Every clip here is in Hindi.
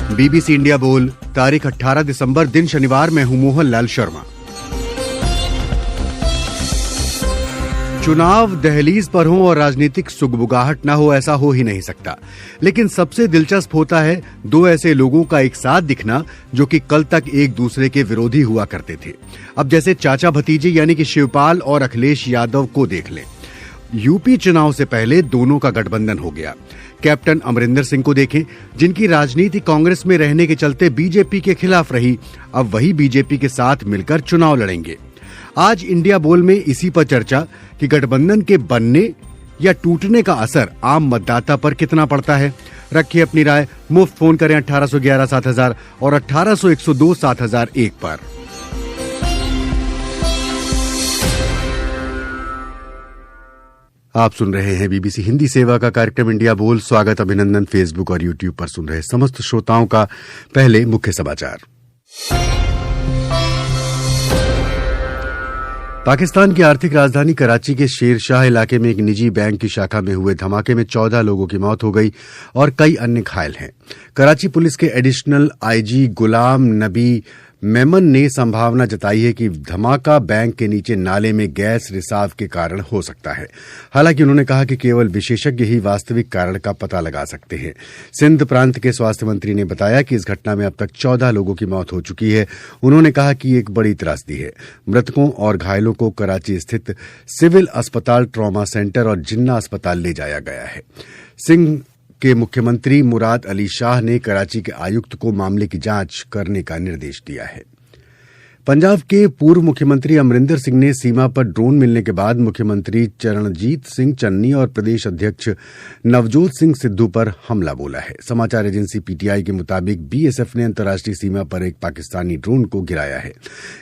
बीबीसी इंडिया बोल, तारीख 18 दिसंबर, दिन शनिवार। मैं हूं मोहन लाल शर्मा। चुनाव दहलीज पर हो और राजनीतिक सुगबुगाहट ना हो, ऐसा हो ही नहीं सकता। लेकिन सबसे दिलचस्प होता है दो ऐसे लोगों का एक साथ दिखना जो कि कल तक एक दूसरे के विरोधी हुआ करते थे। अब जैसे चाचा भतीजे यानी कि शिवपाल और अखिलेश यादव को देख लें। यूपी चुनाव से पहले दोनों का गठबंधन हो गया। कैप्टन अमरिंदर सिंह को देखें, जिनकी राजनीति कांग्रेस में रहने के चलते बीजेपी के खिलाफ रही, अब वही बीजेपी के साथ मिलकर चुनाव लड़ेंगे। आज इंडिया बोल में इसी पर चर्चा कि गठबंधन के बनने या टूटने का असर आम मतदाता पर कितना पड़ता है। रखिए अपनी राय, मुफ्त फोन करें 1811-7000 और 1800-102-7001 पर। आप सुन रहे हैं बीबीसी हिंदी सेवा का कार्यक्रम इंडिया बोल। स्वागत, अभिनंदन। फेसबुक और यूट्यूब पर सुन रहे समस्त श्रोताओं का पहले मुख्य समाचार। पाकिस्तान की आर्थिक राजधानी कराची के शेरशाह इलाके में एक निजी बैंक की शाखा में हुए धमाके में 14 लोगों की मौत हो गई और कई अन्य घायल हैं। कराची पुलिस के एडिशनल आईजी गुलाम नबी मेमन ने संभावना जताई है कि धमाका बैंक के नीचे नाले में गैस रिसाव के कारण हो सकता है। हालांकि उन्होंने कहा कि केवल विशेषज्ञ ही वास्तविक कारण का पता लगा सकते हैं। सिंध प्रांत के स्वास्थ्य मंत्री ने बताया कि इस घटना में अब तक 14 लोगों की मौत हो चुकी है। उन्होंने कहा कि ये एक बड़ी त्रासदी है। मृतकों और घायलों को कराची स्थित सिविल अस्पताल, ट्रॉमा सेंटर और जिन्ना अस्पताल ले जाया गया है। सिंध के मुख्यमंत्री मुराद अली शाह ने कराची के आयुक्त को मामले की जांच करने का निर्देश दिया है। पंजाब के पूर्व मुख्यमंत्री अमरिंदर सिंह ने सीमा पर ड्रोन मिलने के बाद मुख्यमंत्री चरणजीत सिंह चन्नी और प्रदेश अध्यक्ष नवजोत सिंह सिद्धू पर हमला बोला है। समाचार एजेंसी पीटीआई के मुताबिक बीएसएफ ने अंतर्राष्ट्रीय सीमा पर एक पाकिस्तानी ड्रोन को गिराया है।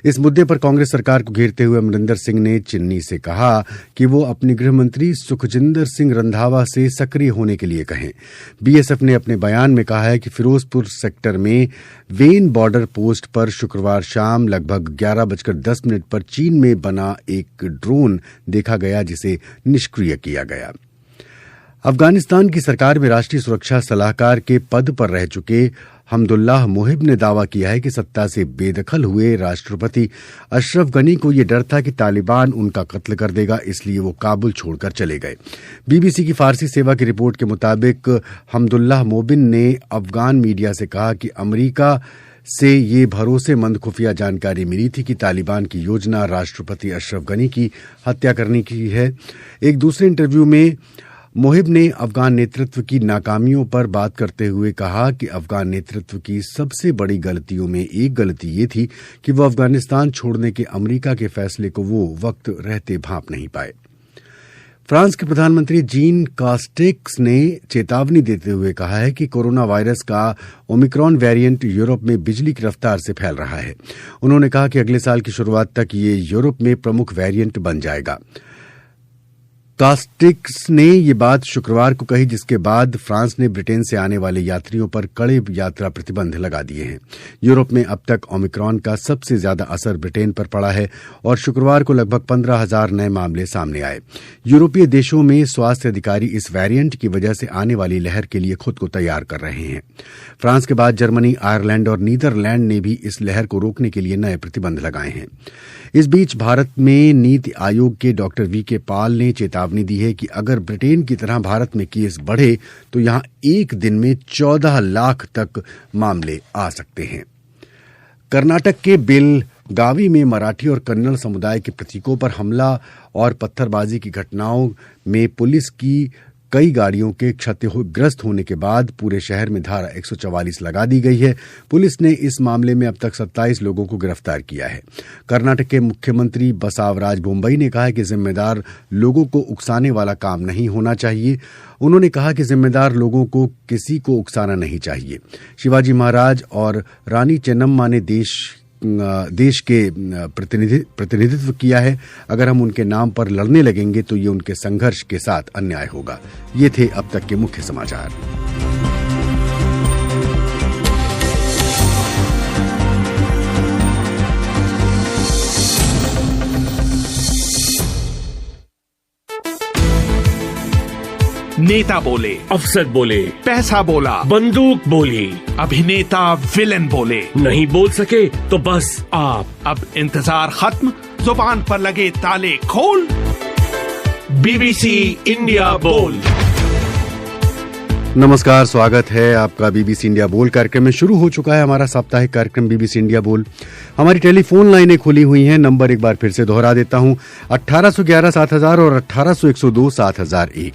इस मुद्दे पर कांग्रेस सरकार को घेरते हुए अमरिंदर सिंह ने चन्नी से कहा कि वो अपने गृहमंत्री सुखजिंदर सिंह रंधावा से सक्रिय होने के लिए कहें। बीएसएफ ने अपने बयान में कहा है कि फिरोजपुर सेक्टर में वेन बॉर्डर पोस्ट पर शुक्रवार शाम लगभग 11:10 पर चीन में बना एक ड्रोन देखा गया, जिसे निष्क्रिय किया गया। अफगानिस्तान की सरकार में राष्ट्रीय सुरक्षा सलाहकार के पद पर रह चुके हमदुल्लाह मोहिब ने दावा किया है कि सत्ता से बेदखल हुए राष्ट्रपति अशरफ गनी को यह डर था कि तालिबान उनका कत्ल कर देगा, इसलिए वो काबुल छोड़कर चले गए। बीबीसी की फारसी सेवा की रिपोर्ट के मुताबिक हमदुल्लाह मोबिन ने अफगान मीडिया से कहा कि अमेरिका से ये भरोसेमंद खुफिया जानकारी मिली थी कि तालिबान की योजना राष्ट्रपति अशरफ गनी की हत्या करने की है। एक दूसरे इंटरव्यू में मोहिब ने अफगान नेतृत्व की नाकामियों पर बात करते हुए कहा कि अफगान नेतृत्व की सबसे बड़ी गलतियों में एक गलती ये थी कि वो अफगानिस्तान छोड़ने के अमेरिका के फैसले को वो वक्त रहते भांप नहीं पाए। फ्रांस के प्रधानमंत्री जीन कास्टेक्स ने चेतावनी देते हुए कहा है कि कोरोना वायरस का ओमिक्रॉन वेरिएंट यूरोप में बिजली की रफ्तार से फैल रहा है। उन्होंने कहा कि अगले साल की शुरुआत तक ये यूरोप में प्रमुख वेरिएंट बन जाएगा। कास्टिक्स ने ये बात शुक्रवार को कही, जिसके बाद फ्रांस ने ब्रिटेन से आने वाले यात्रियों पर कड़े यात्रा प्रतिबंध लगा दिए हैं। यूरोप में अब तक ओमिक्रॉन का सबसे ज्यादा असर ब्रिटेन पर पड़ा है और शुक्रवार को लगभग 15,000 नए मामले सामने आए। यूरोपीय देशों में स्वास्थ्य अधिकारी इस वेरिएंट की वजह से आने वाली लहर के लिए खुद को तैयार कर रहे हैं। फ्रांस के बाद जर्मनी, आयरलैंड और नीदरलैंड ने भी इस लहर को रोकने के लिए नए प्रतिबंध लगाए हैं। इस बीच भारत में नीति आयोग के डॉक्टर वीके पॉल ने चेतावनी दी है कि अगर ब्रिटेन की तरह भारत में केस बढ़े तो यहां एक दिन में 14 लाख तक मामले आ सकते हैं। कर्नाटक के बेलगावी में मराठी और कन्नड़ समुदाय के प्रतीकों पर हमला और पत्थरबाजी की घटनाओं में पुलिस की कई गाड़ियों के क्षतिग्रस्त होने के बाद पूरे शहर में धारा 144 लगा दी गई है। पुलिस ने इस मामले में अब तक 27 लोगों को गिरफ्तार किया है। कर्नाटक के मुख्यमंत्री बसावराज बोम्मई ने कहा है कि जिम्मेदार लोगों को उकसाने वाला काम नहीं होना चाहिए। उन्होंने कहा कि जिम्मेदार लोगों को किसी को उकसाना नहीं चाहिए। शिवाजी महाराज और रानी चेन्नम्मा ने देश के प्रतिनिधित्व किया है। अगर हम उनके नाम पर लड़ने लगेंगे तो ये उनके संघर्ष के साथ अन्याय होगा। ये थे अब तक के मुख्य समाचार। नेता बोले, अफसर बोले, पैसा बोला, बंदूक बोली, अभिनेता विलेन बोले, नहीं बोल सके तो बस आप। अब इंतजार खत्म, जुबान पर लगे ताले खोल। बीबीसी इंडिया बोल। नमस्कार, स्वागत है आपका बीबीसी इंडिया बोल कार्यक्रम में। शुरू हो चुका है हमारा साप्ताहिक कार्यक्रम बीबीसी इंडिया बोल। हमारी टेलीफोन लाइनें खुली हुई हैं। नंबर एक बार फिर से दोहरा देता हूं, 1811-7000 और 1801-7001।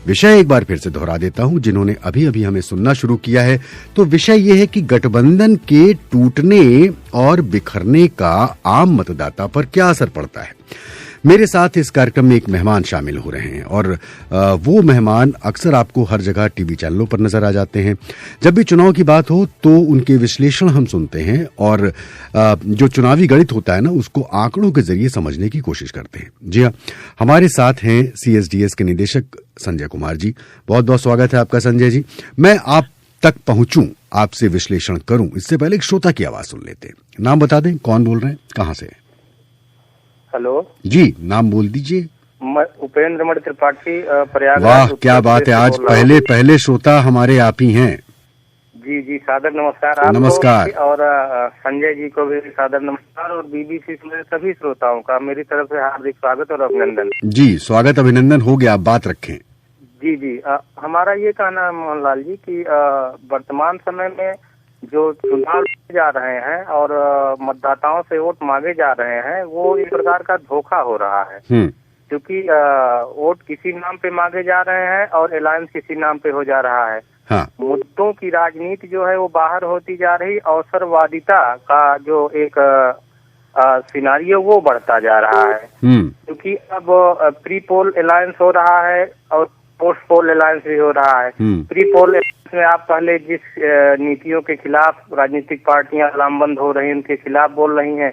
विषय एक बार फिर से दोहरा देता हूं, जिन्होंने अभी अभी हमें सुनना शुरू किया है, तो विषय यह है कि गठबंधन के टूटने और बिखरने का आम मतदाता पर क्या असर पड़ता है। मेरे साथ इस कार्यक्रम में एक मेहमान शामिल हो रहे हैं और वो मेहमान अक्सर आपको हर जगह टीवी चैनलों पर नजर आ जाते हैं। जब भी चुनाव की बात हो तो उनके विश्लेषण हम सुनते हैं और जो चुनावी गणित होता है ना, उसको आंकड़ों के जरिए समझने की कोशिश करते हैं। जी हाँ, हमारे साथ हैं CSDS के निदेशक संजय कुमार जी। बहुत बहुत स्वागत है आपका संजय जी। मैं आप तक पहुंचूं, आपसे विश्लेषण करूं, इससे पहले एक श्रोता की आवाज सुन लेते हैं। नाम बता दें, कौन बोल रहे हैं, कहां से? हेलो जी, नाम बोल दीजिए। उपेंद्र मणि त्रिपाठी, प्रयागराज। वाह, क्या बात है, आज पहले श्रोता हमारे आप ही हैं। जी जी, सादर नमस्कार आपको। नमस्कार। और संजय जी को भी सादर नमस्कार और बीबीसी के सभी श्रोताओं का मेरी तरफ से हार्दिक स्वागत और अभिनंदन। जी, स्वागत अभिनंदन हो गया, आप बात रखें। जी जी, हमारा ये कहना है मोहनलाल जी कि वर्तमान समय में जो चुनाव जा रहे हैं और मतदाताओं से वोट मांगे जा रहे हैं, वो एक प्रकार का धोखा हो रहा है। क्योंकि वोट किसी नाम पे मांगे जा रहे हैं और अलायंस किसी नाम पे हो जा रहा है। हाँ। मुद्दों की राजनीति जो है वो बाहर होती जा रही, अवसरवादिता का जो एक सिनारियो वो बढ़ता जा रहा है। क्योंकि अब प्री पोल अलायंस हो रहा है और पोस्ट पोल अलायंस भी हो रहा है। प्री पोल में आप पहले जिस नीतियों के खिलाफ राजनीतिक पार्टियां लामबंद हो रही हैं, उनके खिलाफ बोल रही हैं।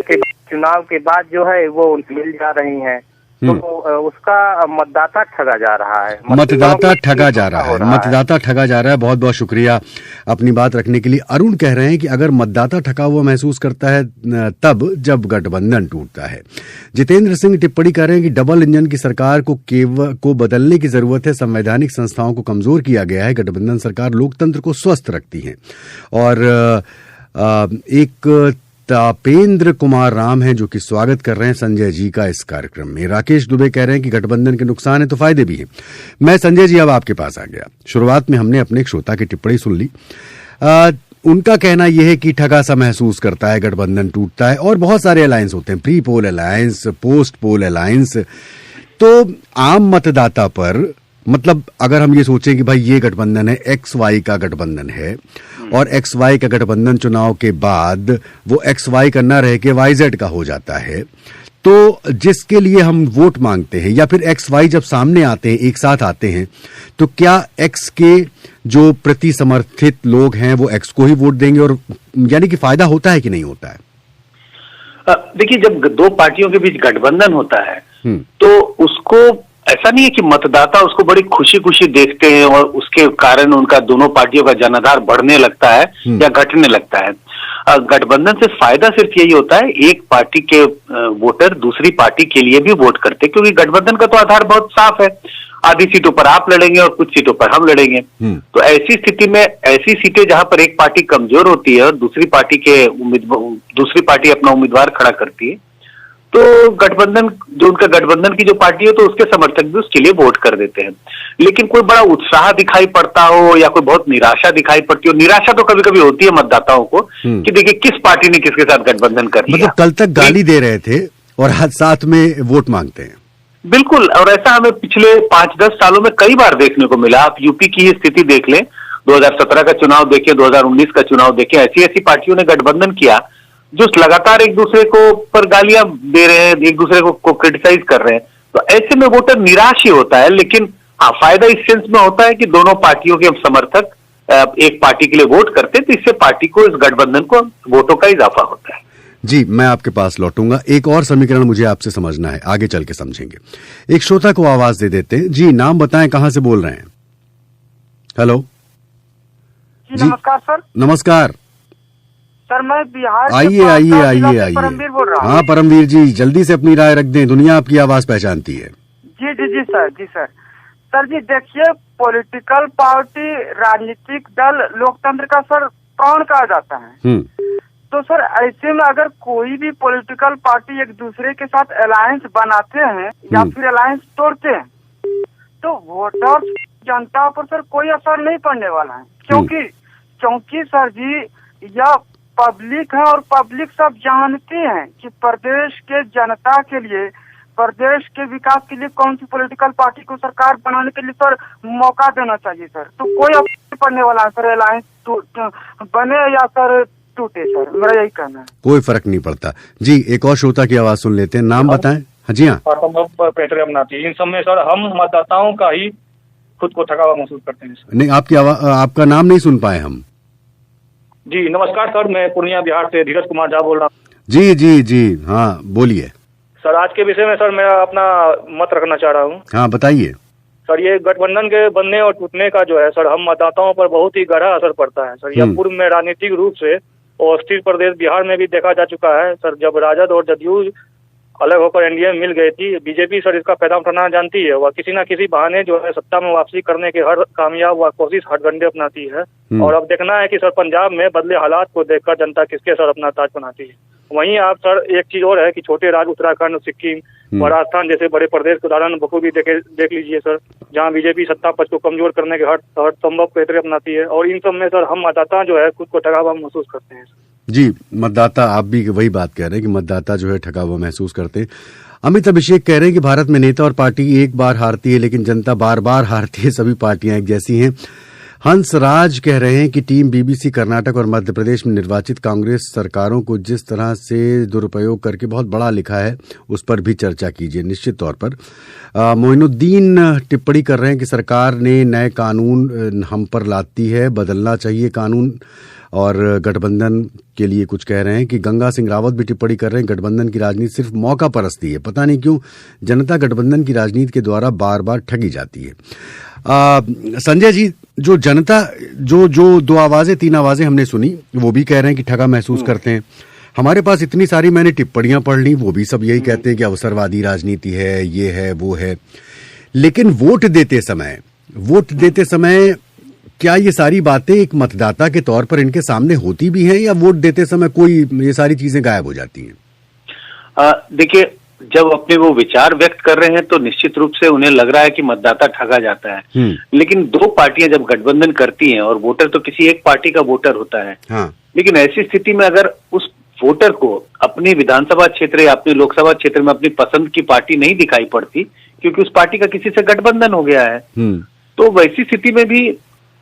के चुनाव के बाद जो है वो मिल जा रही हैं, तो उसका मतदाता ठगा जा रहा है। मतदाता ठगा जा रहा है। बहुत बहुत शुक्रिया अपनी बात रखने के लिए। अरुण कह रहे हैं कि अगर मतदाता ठगा हुआ महसूस करता है तब जब गठबंधन टूटता है। जितेंद्र सिंह टिप्पणी कर रहे हैं कि डबल इंजन की सरकार को बदलने की जरूरत है। संवैधानिक संस्थाओं को कमजोर किया गया है। गठबंधन सरकार लोकतंत्र को स्वस्थ रखती है। और एक तापेंद्र कुमार राम हैं जो कि स्वागत कर रहे हैं संजय जी का इस कार्यक्रम में। राकेश दुबे कह रहे हैं कि गठबंधन के नुकसान है तो फायदे भी हैं। मैं संजय जी अब आपके पास आ गया। शुरुआत में हमने अपने एक श्रोता की टिप्पणी सुन ली। उनका कहना यह है कि ठगा सा महसूस करता है, गठबंधन टूटता है और बहुत सारे अलायंस होते हैं, pre poll alliance, post poll alliance. तो आम मतदाता पर, मतलब अगर हम ये सोचें कि भाई ये गठबंधन है, XY का गठबंधन है और XY का गठबंधन चुनाव के बाद वो XY का न रह के YZ का हो जाता है, तो जिसके लिए हम वोट मांगते हैं या फिर XY जब सामने आते हैं, एक साथ आते हैं, तो क्या X के जो प्रति समर्थित लोग हैं वो X को ही वोट देंगे? और यानी कि फायदा होता है कि नहीं होता है? देखिए, जब दो पार्टियों के बीच गठबंधन होता है तो उसको ऐसा नहीं है कि मतदाता उसको बड़ी खुशी खुशी देखते हैं और उसके कारण उनका दोनों पार्टियों का जनाधार बढ़ने लगता है या घटने लगता है। गठबंधन से फायदा सिर्फ यही होता है, एक पार्टी के वोटर दूसरी पार्टी के लिए भी वोट करते, क्योंकि गठबंधन का तो आधार बहुत साफ है। आधी सीटों पर आप लड़ेंगे और कुछ सीटों पर हम लड़ेंगे। तो ऐसी स्थिति में ऐसी सीटें जहां पर एक पार्टी कमजोर होती है और दूसरी पार्टी अपना उम्मीदवार खड़ा करती है, तो गठबंधन उनका गठबंधन की जो पार्टी है तो उसके समर्थक भी उसके लिए वोट कर देते हैं। लेकिन कोई बड़ा उत्साह दिखाई पड़ता हो या कोई बहुत निराशा दिखाई पड़ती हो, निराशा तो कभी कभी होती है मतदाताओं को कि देखिए किस पार्टी ने किसके साथ गठबंधन कर लिया। मतलब कल तक गाली दे रहे थे और आज साथ में वोट मांगते हैं। बिल्कुल, और ऐसा हमें पिछले 5-10 सालों में कई बार देखने को मिला। आप यूपी की ही स्थिति देख लें, 2017 का चुनाव देखें, 2019 का चुनाव देखें, ऐसी पार्टियों ने गठबंधन किया जो लगातार एक दूसरे को पर गालियां दे रहे हैं, एक दूसरे को क्रिटिसाइज कर रहे हैं। तो ऐसे में वोटर निराश ही होता है। लेकिन हाँ, फायदा इस सेंस में होता है कि दोनों पार्टियों के समर्थक एक पार्टी के लिए वोट करते हैं, तो इससे पार्टी को, इस गठबंधन को वोटों का इजाफा होता है। जी, मैं आपके पास लौटूंगा। एक और समीकरण मुझे आपसे समझना है, आगे चल के समझेंगे। एक श्रोता को आवाज दे देते हैं। जी, नाम बताएं, कहां से बोल रहे हैं? हेलो जी, नमस्कार सर। नमस्कार सर, मैं बिहार आइए परमवीर बोल रहा हूँ। हाँ परमवीर जी, जल्दी से अपनी राय रख दें, दुनिया आपकी आवाज पहचानती है। जी सर। सर जी देखिए, पॉलिटिकल पार्टी, राजनीतिक दल लोकतंत्र का सर प्राण कहा जाता है। तो सर ऐसे में अगर कोई भी पॉलिटिकल पार्टी एक दूसरे के साथ अलायंस बनाते हैं या फिर अलायंस तोड़ते हैं, तो वोटर्स, जनता पर सर कोई असर नहीं पड़ने वाला है। क्योंकि सर जी यह पब्लिक है और पब्लिक सब जानते हैं कि प्रदेश के जनता के लिए, प्रदेश के विकास के लिए कौन सी पॉलिटिकल पार्टी को सरकार बनाने के लिए सर मौका देना चाहिए सर। तो कोई असर नहीं पड़ने वाला है सर, अलायंस बने या सर टूटे सर, मेरा यही कहना है। कोई फर्क नहीं पड़ता जी। एक और श्रोता की आवाज सुन लेते हैं, नाम बताएं। हाँ जी हाँ। इन सब में सर हम मतदाताओं का ही खुद को ठगा हुआ महसूस करते हैं। नहीं, आपका नाम नहीं सुन पाए हम। जी नमस्कार सर, मैं पूर्णिया बिहार से धीरज कुमार झा बोल रहा हूँ। जी हाँ बोलिए सर। आज के विषय में सर मैं अपना मत रखना चाह रहा हूँ। हाँ बताइए सर। ये गठबंधन के बनने और टूटने का जो है सर, हम मतदाताओं पर बहुत ही गहरा असर पड़ता है सर। यह पूर्व में राजनीतिक रूप से और स्थिर प्रदेश बिहार में भी देखा जा चुका है सर। जब राजद और जदयू अलग होकर एनडीए में मिल गई थी, बीजेपी सर इसका फायदा उठाना जानती है। वह किसी न किसी बहाने जो है सत्ता में वापसी करने के हर कामयाब व कोशिश हथगंडे अपनाती है। और अब देखना है कि सर पंजाब में बदले हालात को देखकर जनता किसके सर अपना ताज बनाती है। वहीं आप सर एक चीज और है कि छोटे राज्य उत्तराखंड, सिक्किम व राजस्थान जैसे बड़े प्रदेश के उदाहरण बखूबी देख लीजिए सर, जहां बीजेपी सत्ता पक्ष को कमजोर करने के हर संभव प्रयत्न अपनाती है। और इन सब में सर हम मतदाता जो है खुद को ठगा हुआ महसूस करते हैं। जी मतदाता, आप भी वही बात कह रहे हैं कि मतदाता जो है ठगा हुआ महसूस करते हैं। अमित अभिषेक कह रहे हैं कि भारत में नेता और पार्टी एक बार हारती है लेकिन जनता बार बार हारती है, सभी पार्टियां एक जैसी हैं। हंस राज कह रहे हैं कि टीम बीबीसी कर्नाटक और मध्य प्रदेश में निर्वाचित कांग्रेस सरकारों को जिस तरह से दुरुपयोग करके बहुत बड़ा लिखा है उस पर भी चर्चा कीजिए निश्चित तौर पर। मोइनुद्दीन टिप्पणी कर रहे हैं कि सरकार ने नए कानून हम पर लाती है, बदलना चाहिए कानून। और गठबंधन के लिए कुछ कह रहे हैं कि गंगा सिंह रावत भी टिप्पणी कर रहे हैं, गठबंधन की राजनीति सिर्फ मौका परस्ती है, पता नहीं क्यों जनता गठबंधन की राजनीति के द्वारा बार बार ठगी जाती है। संजय जी, जो जनता जो 2 आवाजें 3 आवाजें हमने सुनी, वो भी कह रहे हैं कि ठगा महसूस करते हैं। हमारे पास इतनी सारी मैंने टिप्पणियां पढ़ ली, वो भी सब यही कहते हैं कि अवसरवादी राजनीति है, ये है वो है। लेकिन वोट देते समय क्या ये सारी बातें एक मतदाता के तौर पर इनके सामने होती भी हैं, या वोट देते समय कोई ये सारी चीजें गायब हो जाती हैं? देखिए, जब अपने वो विचार व्यक्त कर रहे हैं तो निश्चित रूप से उन्हें लग रहा है कि मतदाता ठगा जाता है। लेकिन 2 पार्टियां जब गठबंधन करती हैं और वोटर तो किसी एक पार्टी का वोटर होता है, लेकिन ऐसी स्थिति में अगर उस वोटर को अपनी विधानसभा क्षेत्र या अपने लोकसभा क्षेत्र में अपनी पसंद की पार्टी नहीं दिखाई पड़ती क्योंकि उस पार्टी का किसी से गठबंधन हो गया है, तो वैसी स्थिति में भी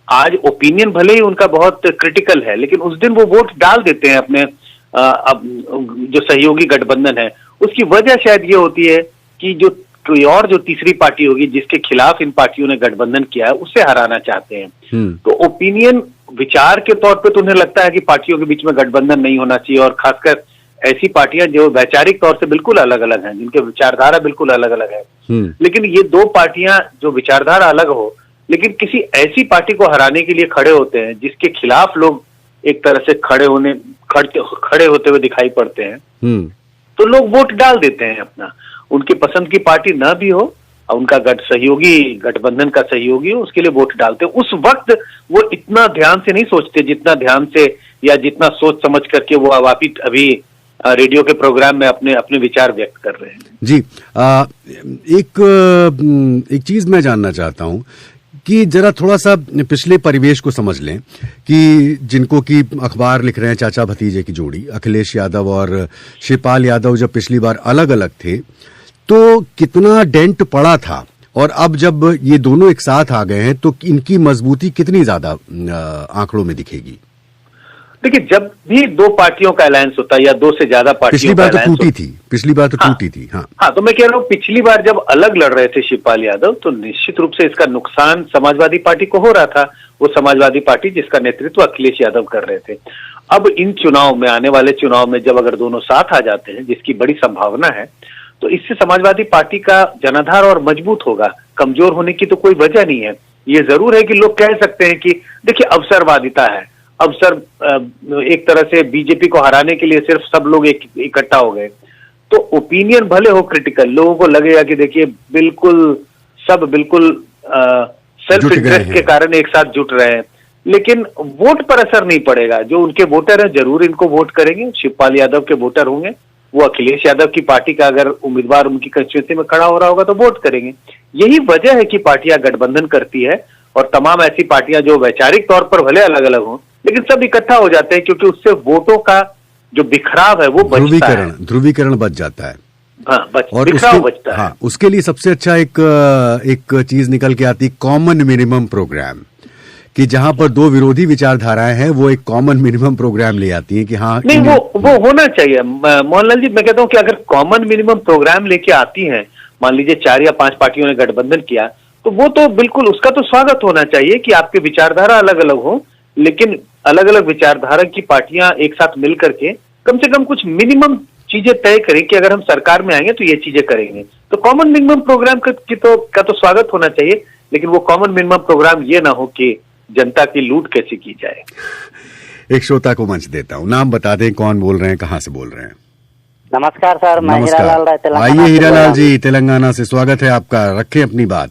आज ओपिनियन भले ही उनका बहुत क्रिटिकल है, लेकिन उस दिन वो वोट डाल देते हैं अपने जो सहयोगी गठबंधन है। उसकी वजह शायद ये होती है कि जो कोई और जो तीसरी पार्टी होगी जिसके खिलाफ इन पार्टियों ने गठबंधन किया है उससे हराना चाहते हैं। तो ओपिनियन विचार के तौर पे तो उन्हें लगता है कि पार्टियों के बीच में गठबंधन नहीं होना चाहिए, और खासकर ऐसी पार्टियां जो वैचारिक तौर से बिल्कुल अलग अलग हैं, जिनके विचारधारा बिल्कुल अलग अलग है। लेकिन ये 2 पार्टियां जो विचारधारा अलग हो लेकिन किसी ऐसी पार्टी को हराने के लिए खड़े होते हैं जिसके खिलाफ लोग एक तरह से खड़े होते हुए दिखाई पड़ते हैं, तो लोग वोट डाल देते हैं अपना। उनकी पसंद की पार्टी न भी हो, उनका सहयोगी गठबंधन का सहयोगी हो, उसके लिए वोट डालते हैं। उस वक्त वो इतना ध्यान से नहीं सोचते जितना ध्यान से या जितना सोच समझ करके वो अभी रेडियो के प्रोग्राम में अपने विचार व्यक्त कर रहे हैं। जी एक चीज मैं जानना चाहता हूं कि जरा थोड़ा सा पिछले परिवेश को समझ लें कि जिनको कि अखबार लिख रहे हैं चाचा भतीजे की जोड़ी, अखिलेश यादव और शिवपाल यादव जब पिछली बार अलग अलग थे तो कितना डेंट पड़ा था, और अब जब ये दोनों एक साथ आ गए हैं तो इनकी मजबूती कितनी ज्यादा आंकड़ों में दिखेगी? देखिए, जब भी 2 पार्टियों का अलायंस होता है या 2 से ज्यादा पार्टियों पिछली बार तो टूटी थी। हाँ, तो मैं कह रहा हूँ पिछली बार जब अलग लड़ रहे थे शिवपाल यादव तो निश्चित रूप से इसका नुकसान समाजवादी पार्टी को हो रहा था। वो समाजवादी पार्टी जिसका नेतृत्व अखिलेश यादव कर रहे थे। अब इन चुनाव में, आने वाले चुनाव में जब अगर दोनों साथ आ जाते हैं, जिसकी बड़ी संभावना है, तो इससे समाजवादी पार्टी का जनाधार और मजबूत होगा। कमजोर होने की तो कोई वजह नहीं है। ये जरूर है कि लोग कह सकते हैं कि देखिए अवसरवादिता है, अवसर एक तरह से बीजेपी को हराने के लिए सिर्फ सब लोग इकट्ठा हो गए, तो ओपिनियन भले हो क्रिटिकल, लोगों को लगेगा कि देखिए बिल्कुल सेल्फ इंटरेस्ट के कारण एक साथ जुट रहे हैं, लेकिन वोट पर असर नहीं पड़ेगा। जो उनके वोटर हैं जरूर इनको वोट करेंगे। शिवपाल यादव के वोटर होंगे, वो अखिलेश यादव की पार्टी का अगर उम्मीदवार उनकी कंस्टिट्यूंसी में खड़ा हो रहा होगा तो वोट करेंगे। यही वजह है कि पार्टियां गठबंधन करती है, और तमाम ऐसी पार्टियां जो वैचारिक तौर पर भले अलग अलग हों लेकिन सब इकट्ठा हो जाते हैं, क्योंकि उससे वोटों का जो बिखराव है वो बचता है, ध्रुवीकरण बच जाता है। हाँ, और बचता है। हाँ, उसके लिए सबसे अच्छा एक चीज निकल के आती है, कॉमन मिनिमम प्रोग्राम, कि जहां पर दो विरोधी विचारधाराएं हैं वो एक कॉमन मिनिमम प्रोग्राम ले आती हैं कि हाँ नहीं, वो होना चाहिए। मोहनलाल जी, मैं कहता हूं कि अगर कॉमन मिनिमम प्रोग्राम लेके आती हैं, मान लीजिए 4 या 5 पार्टियों ने गठबंधन किया, तो वो तो बिल्कुल उसका तो स्वागत होना चाहिए कि आपके विचारधारा अलग अलग हो, लेकिन अलग अलग विचारधारा की पार्टियां एक साथ मिल करके कम से कम कुछ मिनिमम चीजें तय करें कि अगर हम सरकार में आएंगे तो ये चीजें करेंगे। तो कॉमन मिनिमम प्रोग्राम का तो स्वागत होना चाहिए, लेकिन वो कॉमन मिनिमम प्रोग्राम ये ना हो कि जनता की लूट कैसे की जाए। एक श्रोता को मंच देता हूँ, नाम बता दें, कौन बोल रहे हैं, कहाँ से बोल रहे हैं? नमस्कार सर, मैं हीरालाल राय तेलंगाना। आइए हीरालाल जी, तेलंगाना से स्वागत है आपका, रखें अपनी बात।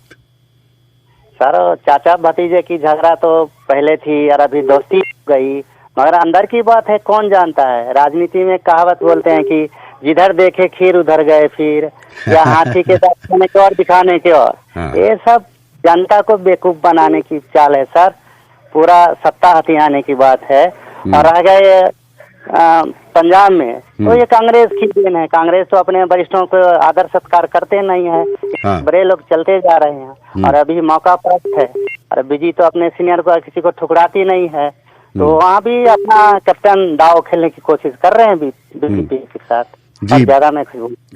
सर, चाचा भतीजे की झगड़ा तो पहले थी और अभी दोस्ती हो गई, मगर अंदर की बात है कौन जानता है। राजनीति में कहावत बोलते हैं कि जिधर देखे खीर उधर गए फिर, या हाथी के दाने के और दिखाने के और। हाँ। ये सब जनता को बेवकूफ बनाने की चाल है सर, पूरा सत्ता हथियाने की बात है। और रह गए पंजाब में, तो ये कांग्रेस की देन है। कांग्रेस तो अपने वरिष्ठों को आदर सत्कार करते नहीं है। हाँ। बड़े लोग चलते जा रहे हैं और अभी मौका परस्त है, और बीजी तो अपने सीनियर को किसी को ठुकराती नहीं है, तो वहाँ भी अपना कैप्टन दाव खेलने की कोशिश कर रहे हैं बीजेपी के साथ। जी, ज्यादा मैं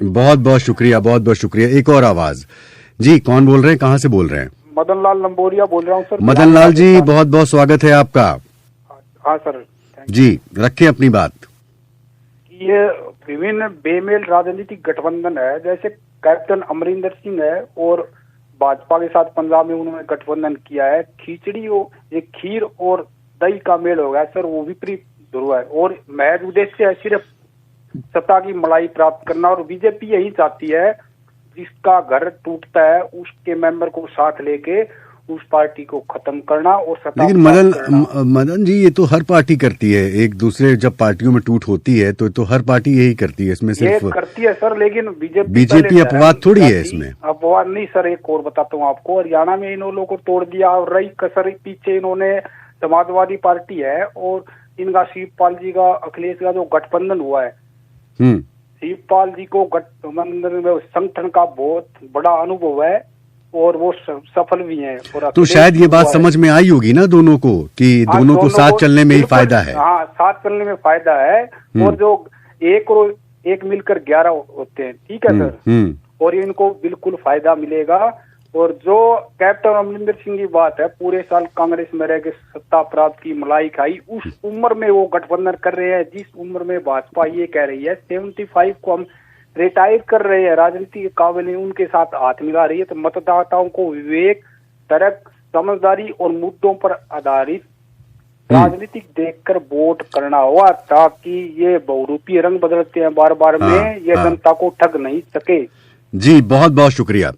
बहुत बहुत शुक्रिया, बहुत बहुत शुक्रिया। एक और आवाज जी, कौन बोल रहे हैं, कहाँ से बोल रहे हैं? मदन लाल लंबोरिया बोल रहा हूँ सर। मदन लाल जी, बहुत बहुत स्वागत है आपका। हाँ सर, जी, रखें अपनी बात। ये विभिन्न बेमेल राजनीतिक गठबंधन है, जैसे कैप्टन अमरिंदर सिंह है और भाजपा के साथ पंजाब में उन्होंने गठबंधन किया है। खिचड़ी हो, एक खीर और दही का मेल हो गया सर, वो विपरीत ध्रुव है, और महज उद्देश्य है सिर्फ सत्ता की मलाई प्राप्त करना। और बीजेपी यही चाहती है, जिसका घर टूटता है उसके मेंबर को साथ लेके उस पार्टी को खत्म करना और सत्ता। लेकिन मदन जी, ये तो हर पार्टी करती है, एक दूसरे जब पार्टियों में टूट होती है तो हर पार्टी यही करती है। इसमें सिर्फ करती है सर, लेकिन बीजेपी अपवाद थोड़ी है इसमें। अपवाद नहीं सर, एक और बताता हूँ आपको। हरियाणा में इन लोगों को तोड़ दिया, और रही कसर पीछे इन्होंने समाजवादी पार्टी है और इनका शिवपाल जी का अखिलेश का जो गठबंधन हुआ है, शिवपाल जी को गठबंधन में संगठन का बहुत बड़ा अनुभव है और वो सफल भी हैं। तो शायद ये बात समझ में आई होगी ना दोनों को, कि दोनों को साथ चलने में ही फायदा है। हाँ, साथ चलने में फायदा है। और जो एक मिलकर 11 होते हैं, ठीक है सर, और इनको बिल्कुल फायदा मिलेगा। और जो कैप्टन अमरिंदर सिंह की बात है, पूरे साल कांग्रेस में रह के सत्ता प्राप्त की, मलाई खाई, उस उम्र में वो गठबंधन कर रहे हैं जिस उम्र में भाजपा ये कह रही है 75 को हम रिटायर कर रहे हैं, राजनीति के काबिल उनके साथ हाथ मिला रही है। तो मतदाताओं को विवेक, तर्क, समझदारी और मुद्दों पर आधारित राजनीतिक देखकर वोट करना हुआ, ताकि ये बहुरूपी रंग बदलते हैं बार बार में, ये जनता को ठग नहीं सके। जी, बहुत बहुत शुक्रिया।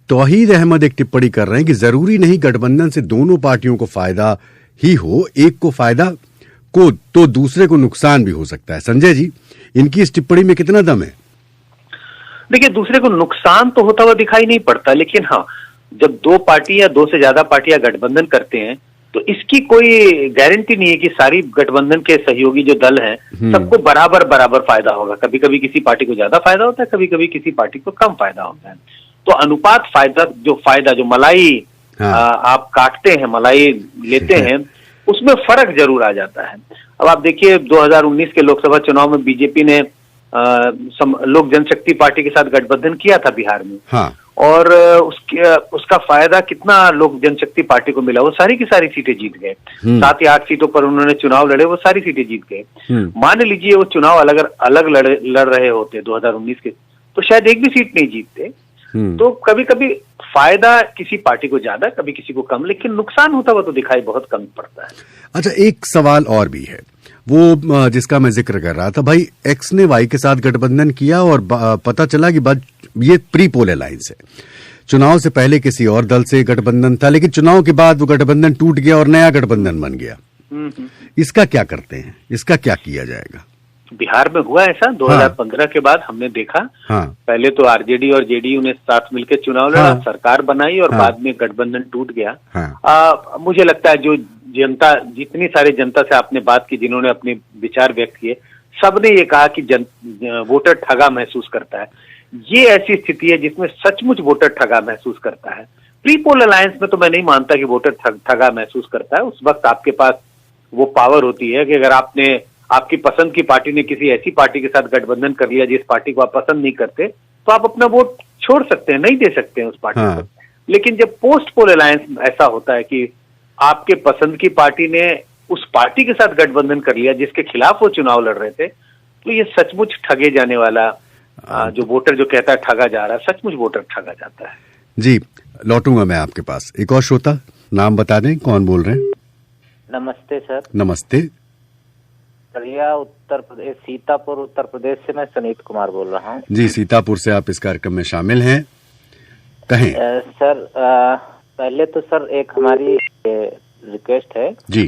तौहीद अहमद एक टिप्पणी कर रहे हैं कि जरूरी नहीं गठबंधन से दोनों पार्टियों को फायदा ही हो, एक को फायदा को तो दूसरे को नुकसान भी हो सकता है। संजय जी, इनकी इस टिप्पणी में कितना दम है? देखिए, दूसरे को नुकसान तो होता हुआ दिखाई नहीं पड़ता, लेकिन हाँ, जब 2 पार्टी या 2 से ज्यादा पार्टियां गठबंधन करते हैं तो इसकी कोई गारंटी नहीं है कि सारी गठबंधन के सहयोगी जो दल हैं सबको बराबर बराबर फायदा होगा। कभी कभी किसी पार्टी को ज्यादा फायदा होता है, कभी कभी किसी पार्टी को कम फायदा होता है। तो अनुपात फायदा जो मलाई आप काटते हैं, मलाई लेते हैं, उसमें फर्क जरूर आ जाता है। अब आप देखिए 2019 के लोकसभा चुनाव में बीजेपी ने लोक जनशक्ति पार्टी के साथ गठबंधन किया था बिहार में। हाँ। और उसका फायदा कितना लोक जनशक्ति पार्टी को मिला, वो सारी की सारी सीटें जीत गए। 7 या 8 सीटों पर उन्होंने चुनाव लड़े, वो सारी सीटें जीत गए। मान लीजिए वो चुनाव अलग लड़ रहे होते 2019 के, तो शायद एक भी सीट नहीं जीतते। तो कभी कभी फायदा किसी पार्टी को ज्यादा, कभी किसी को कम, लेकिन नुकसान होता हुआ तो दिखाई बहुत कम पड़ता है। अच्छा, एक सवाल और भी है, वो जिसका मैं जिक्र कर रहा था। भाई, एक्स ने वाई के साथ गठबंधन किया और पता चला कि ये प्री पोल अलायंस है, चुनाव से पहले किसी और दल से गठबंधन था, लेकिन चुनाव के बाद वो गठबंधन टूट गया और नया गठबंधन बन गया। इसका क्या करते हैं, इसका क्या किया जाएगा? बिहार में हुआ ऐसा 2015 के बाद हमने देखा। पहले तो आरजेडी और जेडीयू ने साथ मिलकर चुनाव लड़ा, सरकार बनाई और बाद में गठबंधन टूट गया। मुझे लगता है जो जनता, जितनी सारी जनता से आपने बात की, जिन्होंने अपने विचार व्यक्त किए, सबने ये कहा कि वोटर ठगा महसूस करता है। ये ऐसी स्थिति है जिसमें सचमुच वोटर ठगा महसूस करता है। प्री पोल अलायंस में तो मैं नहीं मानता कि वोटर ठगा महसूस करता है। उस वक्त आपके पास वो पावर होती है कि अगर आपकी पसंद की पार्टी ने किसी ऐसी पार्टी के साथ गठबंधन कर लिया जिस पार्टी को आप पसंद नहीं करते, तो आप अपना वोट छोड़ सकते हैं, नहीं दे सकते हैं उस पार्टी को। लेकिन जब पोस्ट पोल अलायंस ऐसा होता है कि आपके पसंद की पार्टी ने उस पार्टी के साथ गठबंधन कर लिया जिसके खिलाफ वो चुनाव लड़ रहे थे, तो ये सचमुच ठगे जाने वाला, जो वोटर जो कहता है ठगा जा रहा है, सचमुच वोटर ठगा जाता है। जी, लौटूंगा मैं आपके पास। एक और श्रोता, नाम बता दें, कौन बोल रहे हैं? नमस्ते सर। नमस्ते। उत्तर प्रदेश, सीतापुर उत्तर प्रदेश से मैं सुनीत कुमार बोल रहा हूँ। जी, सीतापुर से आप इस कार्यक्रम में शामिल हैं, कहें। सर पहले तो सर एक हमारी रिक्वेस्ट है जी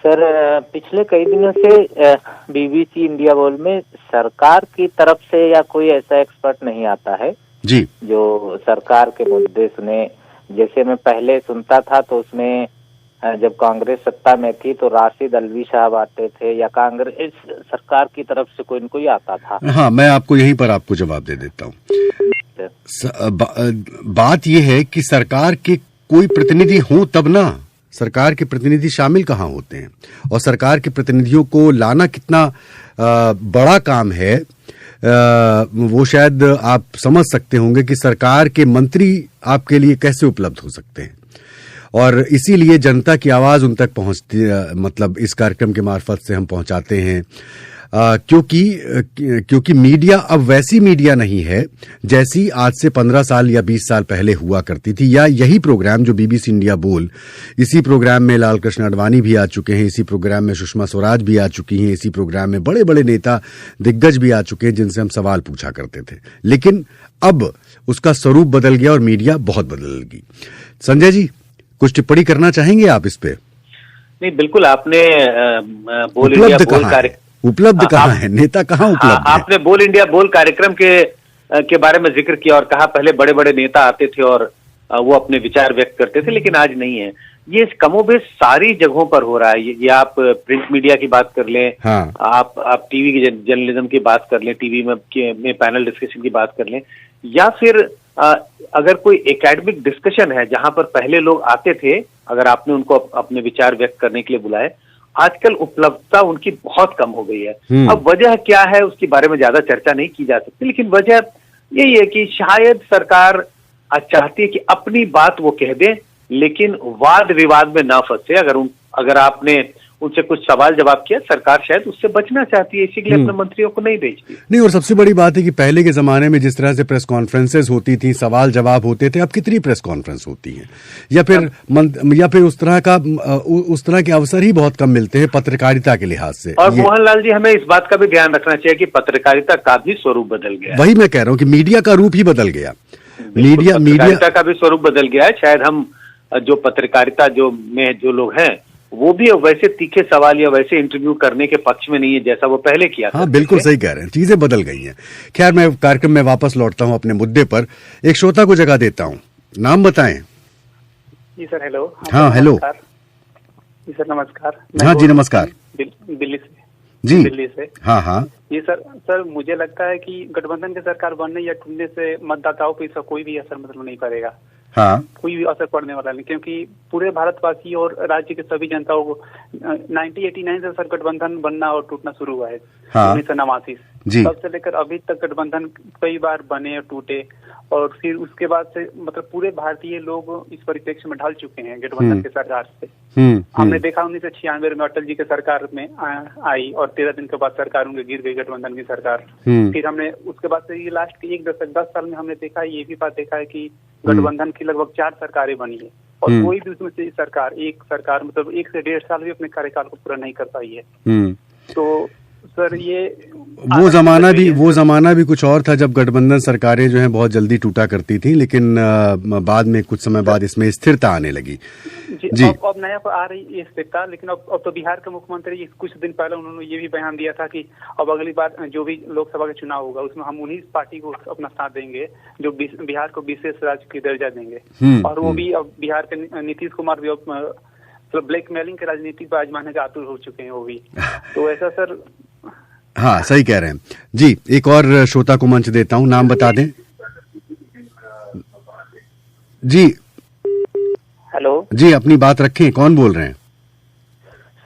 सर। पिछले कई दिनों से बीबीसी इंडिया बोल में सरकार की तरफ से या कोई ऐसा एक्सपर्ट नहीं आता है जी, जो सरकार के मुद्दे सुने। जैसे मैं पहले सुनता था तो उसमें जब कांग्रेस सत्ता में थी तो राशिद अलवी साहब आते थे, या कांग्रेस सरकार की तरफ से कोई न कोई आता था। हाँ, मैं आपको यहीं पर आपको जवाब दे देता हूँ। बात यह है कि सरकार के कोई प्रतिनिधि हो तब ना, सरकार के प्रतिनिधि शामिल कहाँ होते हैं, और सरकार के प्रतिनिधियों को लाना कितना बड़ा काम है, वो शायद आप समझ सकते होंगे कि सरकार के मंत्री आपके लिए कैसे उपलब्ध हो सकते हैं। और इसीलिए जनता की आवाज उन तक पहुंचती, मतलब इस कार्यक्रम के मार्फत से हम पहुंचाते हैं, क्योंकि मीडिया अब वैसी मीडिया नहीं है जैसी आज से 15 साल या 20 साल पहले हुआ करती थी। या यही प्रोग्राम जो बीबीसी इंडिया बोल, इसी प्रोग्राम में लाल कृष्ण आडवाणी भी आ चुके हैं, इसी प्रोग्राम में सुषमा स्वराज भी आ चुकी हैं, इसी प्रोग्राम में बड़े बड़े नेता दिग्गज भी आ चुके हैं जिनसे हम सवाल पूछा करते थे। लेकिन अब उसका स्वरूप बदल गया और मीडिया बहुत बदल गई। संजय जी, कुछ टिप्पणी करना चाहेंगे आप इस पे? नहीं, बिल्कुल। आपने बोल इंडिया बोल कार्यक्रम उपलब्ध कहाँ है, नेता कहाँ उपलब्ध है? आपने बोल इंडिया बोल कार्यक्रम के बारे में जिक्र किया और कहा पहले बड़े बड़े नेता आते थे और वो अपने विचार व्यक्त करते थे, लेकिन आज नहीं है। ये कमोबेश सारी जगहों पर हो रहा है। ये आप प्रिंट मीडिया की बात कर लें, आप टीवी की जर्नलिज्म की बात कर लें, टीवी में पैनल डिस्कशन की बात कर लें, या फिर अगर कोई एकेडमिक डिस्कशन है जहां पर पहले लोग आते थे, अगर आपने उनको अपने विचार व्यक्त करने के लिए बुलाए, आजकल उपलब्धता उनकी बहुत कम हो गई है। अब वजह क्या है उसके बारे में ज्यादा चर्चा नहीं की जा सकती, लेकिन वजह यही है कि शायद सरकार चाहती है कि अपनी बात वो कह दे, लेकिन वाद विवाद में ना फंसे। अगर आपने उनसे कुछ सवाल जवाब किया, सरकार शायद उससे बचना चाहती है, इसीलिए अपने मंत्रियों को नहीं भेजती। नहीं, और सबसे बड़ी बात है कि पहले के जमाने में जिस तरह से प्रेस कॉन्फ्रेंसेस होती थी, सवाल जवाब होते थे, अब कितनी प्रेस कॉन्फ्रेंस होती है, या फिर उस तरह के अवसर ही बहुत कम मिलते हैं पत्रकारिता के लिहाज से। और मोहनलाल जी, हमें इस बात का भी ध्यान रखना चाहिए कि पत्रकारिता का भी स्वरूप बदल गया। वही मैं कह रहा हूँ कि मीडिया का रूप ही बदल गया, मीडिया का भी स्वरूप बदल गया है। शायद हम जो पत्रकारिता जो लोग हैं वो भी वैसे तीखे सवाल या वैसे इंटरव्यू करने के पक्ष में नहीं है जैसा वो पहले किया था। हाँ, बिल्कुल सही कह रहे हैं, चीजें बदल गई हैं। खैर, मैं कार्यक्रम में वापस लौटता हूँ अपने मुद्दे पर। एक श्रोता को जगह देता हूँ, नाम बताएं। जी सर, हेलो। हाँ, हेलो जी सर, नमस्कार। हाँ जी, नमस्कार। दिल्ली से जी, दिल्ली से। हाँ। जी सर, मुझे लगता है कि गठबंधन की सरकार बनने या टूटने से मतदाताओं पर इसका कोई भी असर मतलब नहीं पड़ेगा। हाँ, कोई भी असर पड़ने वाला नहीं, क्योंकि पूरे भारतवासी और राज्य के सभी जनताओं को 1989 से सर गठबंधन बनना और टूटना शुरू हुआ है। 1989 तब से लेकर अभी तक गठबंधन कई बार बने और टूटे, और फिर उसके बाद से मतलब पूरे भारतीय लोग इस परिप्रेक्ष्य में ढल चुके हैं गठबंधन की सरकार से। हमने देखा 1996 में अटल जी के सरकार में आई और 13 दिन के बाद सरकार उनके गिर गई, गठबंधन की सरकार। फिर हमने उसके बाद से ये लास्ट के 1 दशक 10 साल में हमने देखा, ये भी बात देखा है कि गठबंधन की लगभग 4 सरकारें बनी है, और कोई भी उसमें से एक सरकार मतलब 1 से 1.5 साल भी अपने कार्यकाल को पूरा नहीं कर पाई है। तो सर ये वो जमाना भी कुछ और था जब गठबंधन सरकारें जो हैं बहुत जल्दी टूटा करती थी, लेकिन बाद में कुछ समय बाद इसमें स्थिरता आने लगी। जी। अब नया आ रही ये स्थिरता, लेकिन अब तो बिहार के मुख्यमंत्री कुछ दिन पहले उन्होंने ये भी बयान दिया था कि अब अगली बार जो भी लोकसभा का चुनाव होगा उसमें हम उन्हीं पार्टी को अपना साथ देंगे जो बिहार को विशेष राज्य की दर्जा देंगे। और वो भी अब बिहार के नीतीश कुमार भी मतलब ब्लैकमेलिंग के राजनीति पर आजमाने के आतुर हो चुके हैं वो भी। तो ऐसा सर, हाँ सही कह रहे हैं जी। एक और श्रोता को मंच देता हूँ, नाम बता दें जी। हेलो जी, अपनी बात रखें, कौन बोल रहे हैं?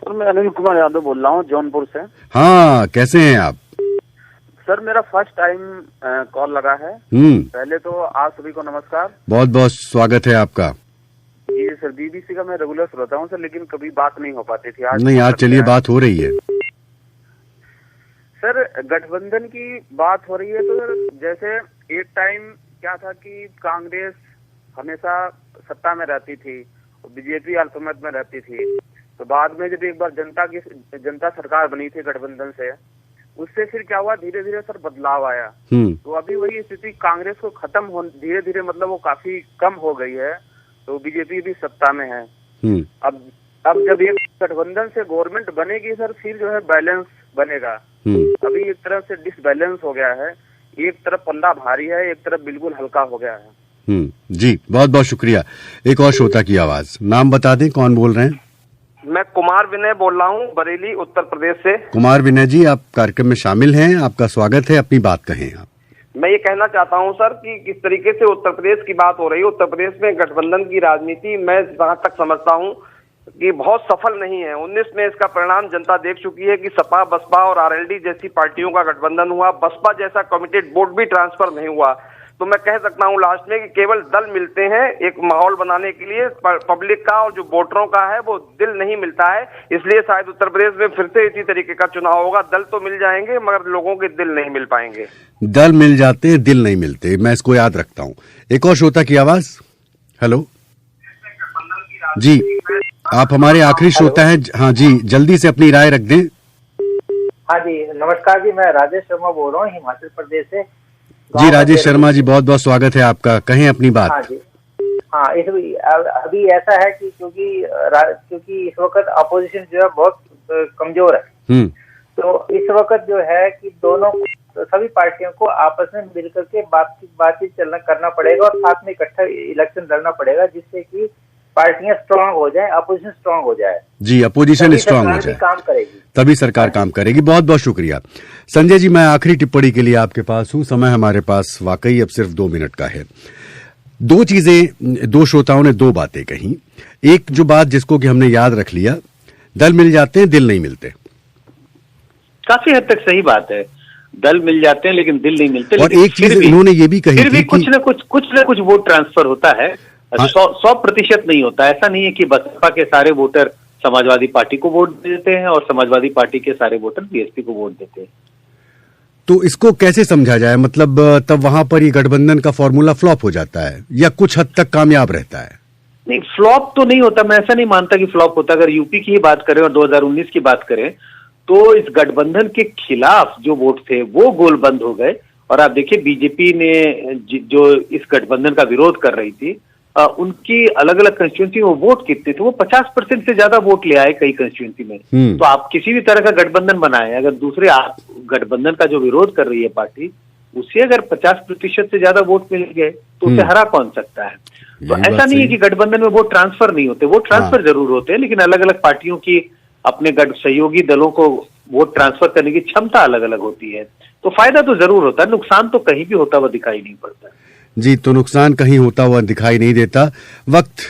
सर मैं अनिल कुमार यादव बोल रहा हूँ जौनपुर से। हाँ, कैसे हैं आप? सर मेरा फर्स्ट टाइम कॉल लगा है। पहले तो आप सभी को नमस्कार, बहुत बहुत स्वागत है आपका। जी सर, बीबीसी का मैं रेगुलर श्रोता हूँ सर, लेकिन कभी बात नहीं हो पाती थी। आज चलिए बात हो रही है सर। गठबंधन की बात हो रही है तो सर, जैसे एक टाइम क्या था कि कांग्रेस हमेशा सत्ता में रहती थी और बीजेपी अल्पमत में रहती थी। तो बाद में जब एक बार जनता सरकार बनी थी गठबंधन से, उससे फिर क्या हुआ, धीरे धीरे सर बदलाव आया। तो अभी वही स्थिति कांग्रेस को खत्म हो धीरे धीरे, मतलब वो काफी कम हो गई है, तो बीजेपी भी सत्ता में है। अब जब एक गठबंधन से गवर्नमेंट बनेगी सर, फिर जो है बैलेंस बनेगा। अभी एक तरफ से डिसबैलेंस हो गया है, एक तरफ पल्ला भारी है, एक तरफ बिल्कुल हल्का हो गया है। जी, बहुत बहुत शुक्रिया। एक और श्रोता की आवाज, नाम बता दें, कौन बोल रहे हैं? मैं कुमार विनय बोल रहा हूँ, बरेली उत्तर प्रदेश से। कुमार विनय जी, आप कार्यक्रम में शामिल हैं, आपका स्वागत है, अपनी बात कहें आप। मैं ये कहना चाहता हूँ सर कि किस तरीके से उत्तर प्रदेश की बात हो रही है। उत्तर प्रदेश में गठबंधन की राजनीति मैं जहाँ तक समझता हूँ कि बहुत सफल नहीं है। 19 में इसका परिणाम जनता देख चुकी है कि सपा, बसपा और आरएलडी जैसी पार्टियों का गठबंधन हुआ, बसपा जैसा कमिटेड वोट भी ट्रांसफर नहीं हुआ। तो मैं कह सकता हूं लास्ट में कि केवल दल मिलते हैं एक माहौल बनाने के लिए, पब्लिक का और जो वोटरों का है वो दिल नहीं मिलता है। इसलिए शायद उत्तर प्रदेश में फिर से इसी तरीके का चुनाव होगा। दल तो मिल जाएंगे मगर लोगों के दिल नहीं मिल पाएंगे। दल मिल जाते हैं, दिल नहीं मिलते, मैं इसको याद रखता हूँ। एक और श्रोता की आवाज। हेलो जी, आप हमारे आखिरी श्रोता हैं। हाँ जी, जल्दी से अपनी राय रख दें। हाँ जी, नमस्कार जी, मैं राजेश शर्मा बोल रहा हूँ हिमाचल प्रदेश से। जी राजेश शर्मा जी, बहुत बहुत स्वागत है आपका, कहें अपनी बात। हाँ जी, हाँ अभी ऐसा है कि क्योंकि इस वक्त अपोजिशन जो है बहुत कमजोर है। तो इस वक्त जो है कि दोनों सभी पार्टियों को आपस में मिलकर के बातचीत करना पड़ेगा और साथ में इकट्ठा इलेक्शन लड़ना पड़ेगा, जिससे कि पार्टियां स्ट्रांग हो जाए, अपोजिशन स्ट्रांग हो जाए। जी, अपोजिशन स्ट्रांग हो जाए, काम करेगी, तभी सरकार काम करेगी। बहुत बहुत शुक्रिया संजय जी। मैं आखिरी टिप्पणी के लिए आपके पास हूं, समय हमारे पास वाकई अब सिर्फ 2 मिनट का है। दो चीजें, दो श्रोताओं ने दो बातें कही। एक जो बात जिसको कि हमने याद रख लिया, दल मिल जाते हैं, दिल नहीं मिलते। काफी हद तक सही बात है, दल मिल जाते हैं लेकिन दिल नहीं मिलते। और एक चीज इन्होंने ये भी कही थी, कुछ न कुछ वोट ट्रांसफर होता है। 100% नहीं होता। ऐसा नहीं है कि बसपा के सारे वोटर समाजवादी पार्टी को वोट देते हैं और समाजवादी पार्टी के सारे वोटर बीएसपी को वोट देते हैं। तो इसको कैसे समझा जाए? मतलब तब वहां पर ये गठबंधन का फॉर्मूला फ्लॉप हो जाता है या कुछ हद तक कामयाब रहता है? नहीं, फ्लॉप तो नहीं होता। मैं ऐसा नहीं मानता कि फ्लॉप होता। अगर यूपी की ही बात करें और 2019 की बात करें तो इस गठबंधन के खिलाफ जो वोट थे वो गोल बंद हो गए। और आप देखिए, बीजेपी ने जो इस गठबंधन का विरोध कर रही थी, उनकी अलग अलग कंस्टिट्यूंसी में वोट कितने थे, वो 50% से ज्यादा वोट ले आए कई कंस्टिट्यूंसी में। तो आप किसी भी तरह का गठबंधन बनाए, अगर दूसरे गठबंधन का जो विरोध कर रही है पार्टी, उसे अगर 50% से ज्यादा वोट मिल गए तो उसे हरा कौन सकता है? तो ऐसा नहीं है कि गठबंधन में वोट ट्रांसफर नहीं होते, वोट ट्रांसफर जरूर होते हैं, लेकिन अलग अलग पार्टियों की अपने सहयोगी दलों को वोट ट्रांसफर करने की क्षमता अलग अलग होती है। तो फायदा तो जरूर होता है, नुकसान तो कहीं भी होता हुआ दिखाई नहीं पड़ता। जी, तो नुकसान कहीं होता हुआ दिखाई नहीं देता। वक्त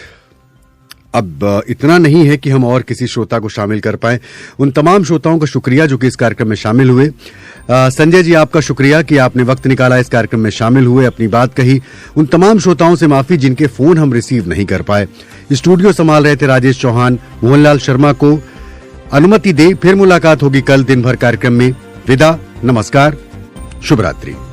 अब इतना नहीं है कि हम और किसी श्रोता को शामिल कर पाए। उन तमाम श्रोताओं का शुक्रिया जो कि इस कार्यक्रम में शामिल हुए। संजय जी, आपका शुक्रिया कि आपने वक्त निकाला, इस कार्यक्रम में शामिल हुए, अपनी बात कही। उन तमाम श्रोताओं से माफी जिनके फोन हम रिसीव नहीं कर पाए। स्टूडियो संभाल रहे थे राजेश चौहान। मोहनलाल शर्मा को अनुमति दे, फिर मुलाकात होगी कल दिन भर कार्यक्रम में। विदा, नमस्कार, शुभ रात्रि।